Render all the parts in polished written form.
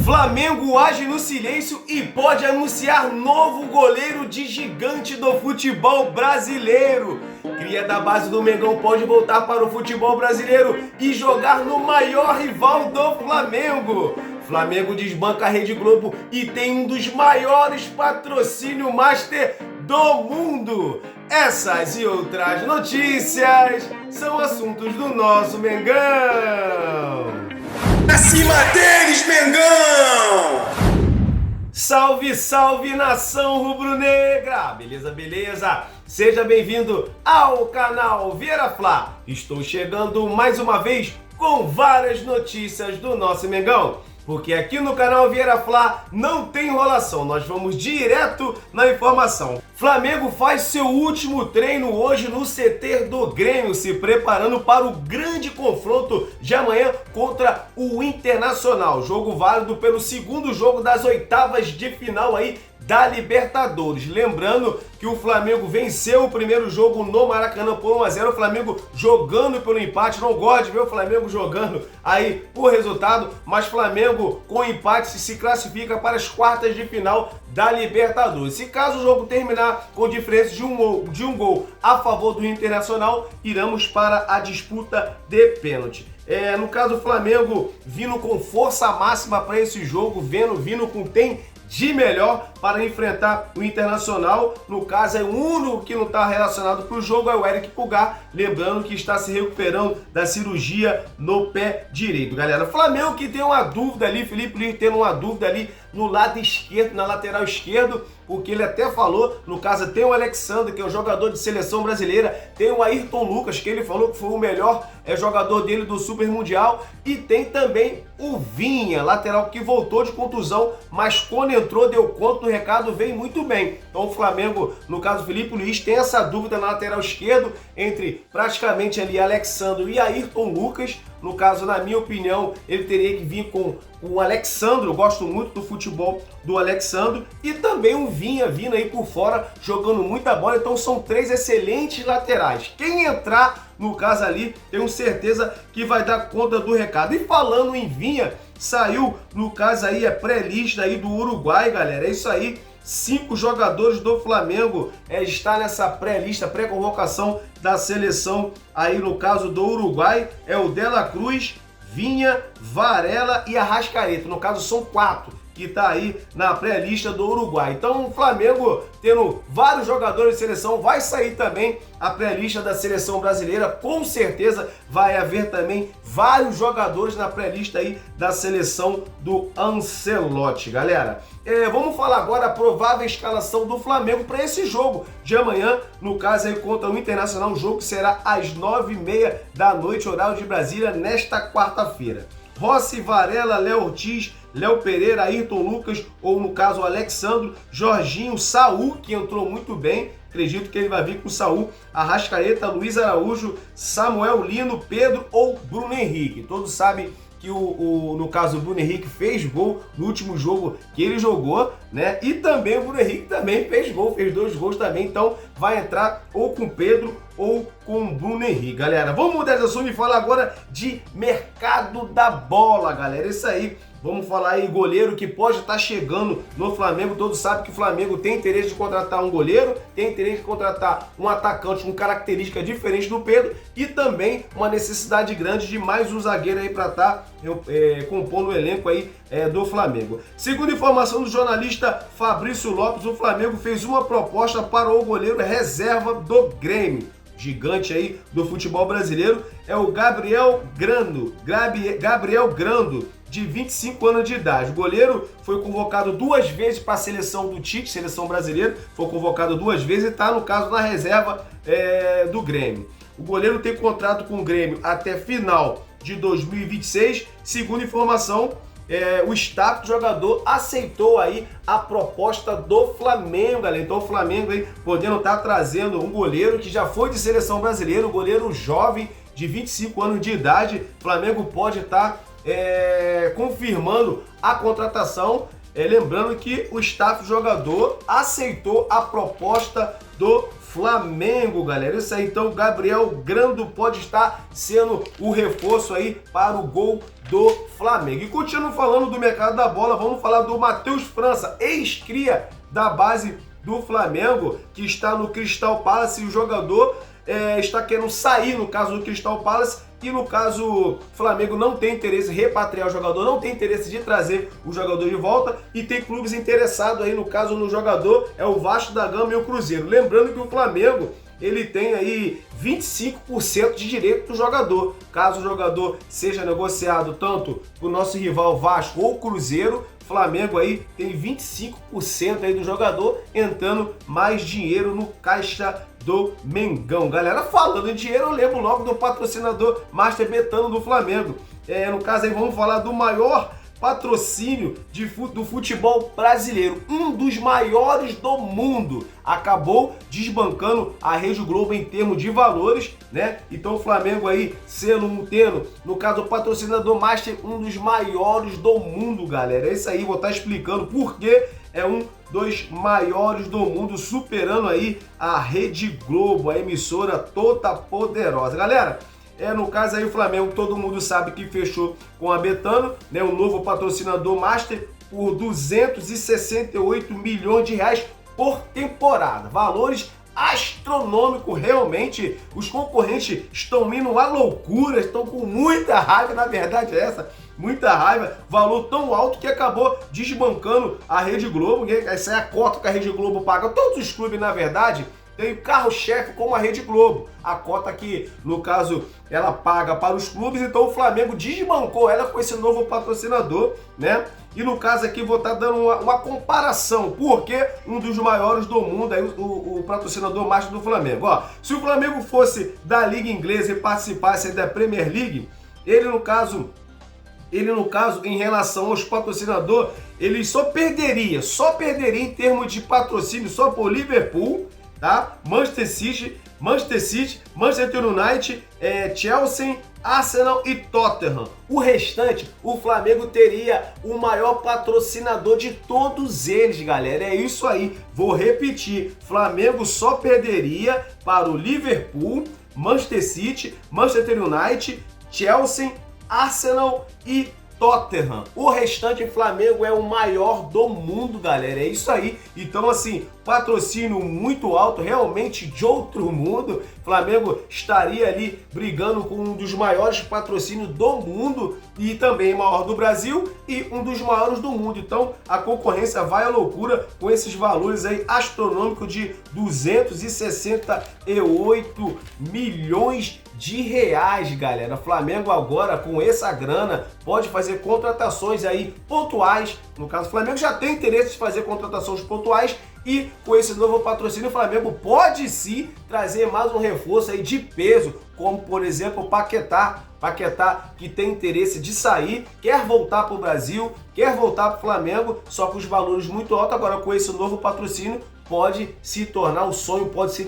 Flamengo age no silêncio e pode anunciar novo goleiro de gigante do futebol brasileiro. Cria da base do Mengão pode voltar para o futebol brasileiro e jogar no maior rival do Flamengo. Flamengo desbanca a Rede Globo e tem um dos maiores patrocínio master do mundo. Essas e outras notícias são assuntos do nosso Mengão. Acima deles, Mengão! Salve, salve, nação rubro-negra! Beleza, beleza? Seja bem-vindo ao canal Vieira Fla. Estou chegando mais uma vez com várias notícias do nosso Mengão. Porque aqui no canal Vieira Fla não tem enrolação, nós vamos direto na informação. Flamengo faz seu último treino hoje no CT do Grêmio, se preparando para o grande confronto de amanhã contra o Internacional. Jogo válido pelo segundo jogo das oitavas de final aí da Libertadores. Lembrando que o Flamengo venceu o primeiro jogo no Maracanã por 1 a 0. O Flamengo jogando pelo empate. Não gosto de ver o Flamengo jogando aí por resultado, mas Flamengo com empate se classifica para as quartas de final da Libertadores. Se caso o jogo terminar com diferença de um gol a favor do Internacional, iremos para a disputa de pênalti. No caso, o Flamengo vindo com força máxima para esse jogo, vindo com de melhor para enfrentar o Internacional. No caso, o único que não está relacionado para o jogo é o Eric Pulgar, lembrando que está se recuperando da cirurgia no pé direito. Galera, Flamengo que tem uma dúvida ali, Felipe Luiz tendo uma dúvida ali no lado esquerdo, na lateral esquerdo, porque ele até falou, no caso tem o Alexandre, que é o jogador de seleção brasileira, tem o Ayrton Lucas, que ele falou que foi o melhor jogador dele do Super Mundial, e tem também o Vinha, lateral que voltou de contusão, mas quando entrou, deu conta do recado, veio muito bem. Então o Flamengo, no caso Felipe Luiz, tem essa dúvida na lateral esquerdo, entre praticamente ali Alexandre e Ayrton Lucas. No caso, na minha opinião, ele teria que vir com o Alexandre. Eu gosto muito do futebol do Alexandre. E também o Vinha vindo aí por fora, jogando muita bola. Então são três excelentes laterais. Quem entrar, no caso ali, tenho certeza que vai dar conta do recado. E falando em Vinha, saiu, no caso aí, a pré-lista aí do Uruguai, galera. É isso aí. 5 jogadores do Flamengo está nessa pré-lista, pré-convocação da seleção aí no caso do Uruguai. É o De La Cruz, Vinha, Varela e Arrascaeta. No caso são 4 que está aí na pré-lista do Uruguai. Então o Flamengo tendo vários jogadores de seleção, vai sair também a pré-lista da seleção brasileira. Com certeza vai haver também vários jogadores na pré-lista aí da seleção do Ancelotti, galera. Vamos falar agora a provável escalação do Flamengo para esse jogo de amanhã, no caso aí contra o Internacional, um jogo que será às 9h30 da noite, horário de Brasília, nesta quarta-feira. Rossi, Varela, Léo Ortiz, Léo Pereira, Ayrton Lucas, ou no caso o Alexandre, Jorginho, Saul, que entrou muito bem, acredito que ele vai vir com o Saul, Arrascaeta, Luiz Araújo, Samuel Lino, Pedro ou Bruno Henrique. Todos sabem que no caso o Bruno Henrique fez gol no último jogo que ele jogou, né? E também o Bruno Henrique também fez gol, fez 2 gols também, então vai entrar ou com Pedro ou com o Bruno Henrique, galera. Vamos mudar de assunto e falar agora de mercado da bola, galera. Isso aí. Vamos falar aí, goleiro que pode estar chegando no Flamengo. Todos sabem que o Flamengo tem interesse de contratar um goleiro, tem interesse de contratar um atacante com característica diferente do Pedro e também uma necessidade grande de mais um zagueiro aí para estar compondo o elenco aí do Flamengo. Segundo informação do jornalista Fabrício Lopes, o Flamengo fez uma proposta para o goleiro reserva do Grêmio. Gigante aí do futebol brasileiro é o Gabriel Grando, de 25 anos de idade. O goleiro foi convocado 2 vezes para a seleção do Tite, seleção brasileira, foi convocado 2 vezes e está, no caso, na reserva do Grêmio. O goleiro tem contrato com o Grêmio até final de 2026, segundo informação, o staff do jogador aceitou aí a proposta do Flamengo, galera. Então o Flamengo aí podendo estar trazendo um goleiro que já foi de seleção brasileira, um goleiro jovem de 25 anos de idade. O Flamengo pode estar confirmando a contratação Lembrando que o staff jogador aceitou a proposta do Flamengo, galera. Isso aí, então, o Gabriel Grando pode estar sendo o reforço aí para o gol do Flamengo. E continuando falando do mercado da bola, vamos falar do Matheus França, ex-cria da base do Flamengo, que está no Crystal Palace, e o jogador está querendo sair, no caso do Crystal Palace, e no caso o Flamengo não tem interesse em repatriar o jogador, não tem interesse de trazer o jogador de volta, e tem clubes interessados aí, no caso no jogador, é o Vasco da Gama e o Cruzeiro. Lembrando que o Flamengo, ele tem aí 25% de direito do jogador. Caso o jogador seja negociado tanto para o nosso rival Vasco ou Cruzeiro, Flamengo aí tem 25% aí do jogador, entrando mais dinheiro no caixa do Mengão. Galera, falando em dinheiro, eu lembro logo do patrocinador Master Betano do Flamengo. No caso aí, vamos falar do maior patrocínio do futebol brasileiro, um dos maiores do mundo, acabou desbancando a Rede Globo em termos de valores, né? Então o Flamengo aí tendo, no caso, o patrocinador Master, um dos maiores do mundo, galera. É isso aí, vou estar explicando por que é um dos maiores do mundo, superando aí a Rede Globo, a emissora toda poderosa. Galera, no caso aí o Flamengo, todo mundo sabe que fechou com a Betano, né, o novo patrocinador Master, por 268 milhões de reais por temporada. Valores astronômicos, realmente. Os concorrentes estão indo à loucura, estão com muita raiva, na verdade é essa, muita raiva. Valor tão alto que acabou desbancando a Rede Globo. Essa é a cota que a Rede Globo paga. Todos os clubes, na verdade, tem carro-chefe como a Rede Globo. A cota que, no caso, ela paga para os clubes, então o Flamengo desbancou ela com esse novo patrocinador, né? E no caso aqui vou estar dando uma comparação, porque um dos maiores do mundo, aí o patrocinador master do Flamengo. Ó, se o Flamengo fosse da Liga Inglesa e participasse da Premier League, ele no caso, em relação aos patrocinadores, ele só perderia em termos de patrocínio só por Liverpool, tá? Manchester City, Manchester United, Chelsea, Arsenal e Tottenham. O restante, o Flamengo teria o maior patrocinador de todos eles, galera. É isso aí. Vou repetir. Flamengo só perderia para o Liverpool, Manchester City, Manchester United, Chelsea, Arsenal e Tottenham. O restante, Flamengo é o maior do mundo, galera. É isso aí. Então, assim, patrocínio muito alto, realmente de outro mundo. Flamengo estaria ali brigando com um dos maiores patrocínios do mundo e também maior do Brasil e um dos maiores do mundo. Então, a concorrência vai à loucura com esses valores aí astronômicos de 268 milhões de reais, galera. Flamengo agora, com essa grana, pode fazer contratações aí pontuais. No caso, o Flamengo já tem interesse de fazer contratações pontuais, e com esse novo patrocínio, o Flamengo pode sim trazer mais um reforço aí de peso, como por exemplo o Paquetá, que tem interesse de sair, quer voltar para o Brasil, quer voltar para o Flamengo, só com os valores muito altos. Agora com esse novo patrocínio pode se tornar um sonho, pode se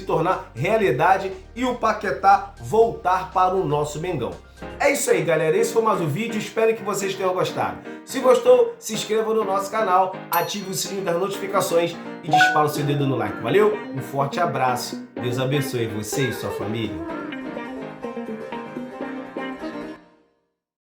tornar realidade, e o Paquetá voltar para o nosso Mengão. É isso aí, galera. Esse foi mais um vídeo. Espero que vocês tenham gostado. Se gostou, se inscreva no nosso canal, ative o sininho das notificações e dispara o seu dedo no like. Valeu? Um forte abraço. Deus abençoe você e sua família.